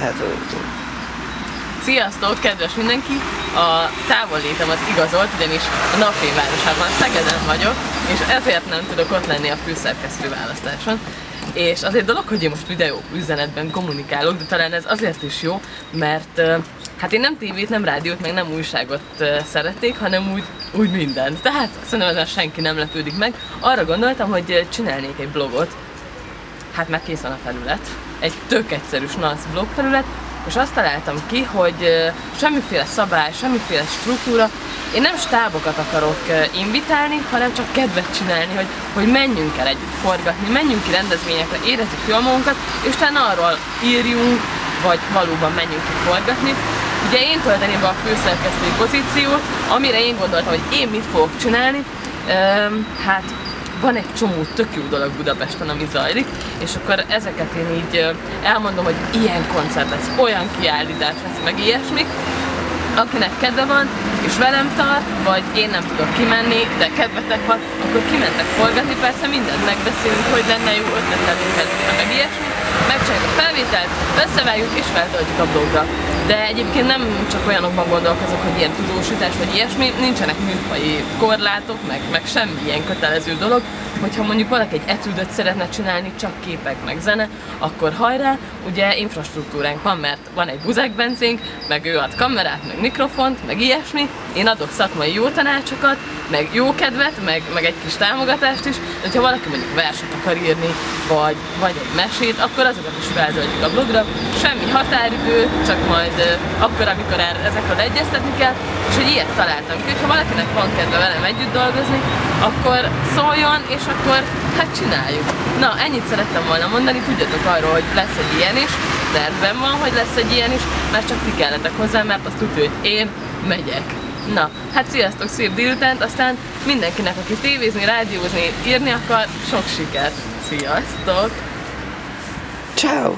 lehetünk. Sziasztok, kedves mindenki! A távollétem az igazolt, ugyanis a Napfényvárosában, Szegeden vagyok, és ezért nem tudok ott lenni a főszerkesztő választáson. És az egy dolog, hogy én most videó üzenetben kommunikálok, de talán ez azért is jó, mert hát én nem tévét, nem rádiót, meg nem újságot szeretnék, hanem úgy mindent. Tehát szerintem ezzel senki nem lepődik meg. Arra gondoltam, hogy csinálnék egy blogot, hát már kész van a felület, egy tök egyszerű SNASZ blog felület, és azt találtam ki, hogy semmiféle szabály, semmiféle struktúra, én nem stábokat akarok invitálni, hanem csak kedvet csinálni, hogy menjünk el együtt forgatni, menjünk ki rendezvényekre, érezzük jól magunkat, és utána arról írjunk, vagy valóban menjünk ki forgatni. Ugye én tölteném be a főszerkesztői pozíciót, amire én gondoltam, hogy én mit fogok csinálni. Hát van egy csomó tök jó dolog Budapesten, ami zajlik, és akkor ezeket én így elmondom, hogy ilyen koncert lesz, olyan kiállítás lesz, meg ilyesmik. Akinek kedve van, és velem tart, vagy én nem tudok kimenni, de kedvetek van, akkor kimentek forgatni, persze mindent megbeszélünk, hogy lenne jó ötletelünk kezdve, meg ilyesmi. Megcsináljuk a felvételt, összevágjuk és feltöltjük a blogra. De egyébként nem csak olyanokban gondolkozok, hogy ilyen tudósítás vagy ilyesmi, nincsenek műfaji korlátok, meg semmi ilyen kötelező dolog. Hogyha mondjuk valaki egy etüdöt szeretne csinálni, csak képek meg zene, akkor hajrá, ugye infrastruktúránk van, mert van egy buzekbencénk, meg ő ad kamerát, meg mikrofont, meg ilyesmi. Én adok szakmai jó tanácsokat, meg jó kedvet, meg egy kis támogatást is, de ha valaki mondjuk verset akar írni, vagy egy mesét, akkor azokat is feltöltjük a blogra. Semmi határidő, csak majd akkor, amikor ezekről egyeztetni kell, és hogy ilyet találtam ki, hogyha valakinek van kedve velem együtt dolgozni, akkor szóljon, és akkor hát csináljuk. Na, ennyit szerettem volna mondani, tudjatok arról, hogy lesz egy ilyen is, tervben van, hogy lesz egy ilyen is, mert csak ti kelletek hozzá, mert azt tudja, hogy én megyek. Na, hát sziasztok, szép délutánt, aztán mindenkinek, aki tévézni, rádiózni, írni akar, sok sikert! Sziasztok! Ciao.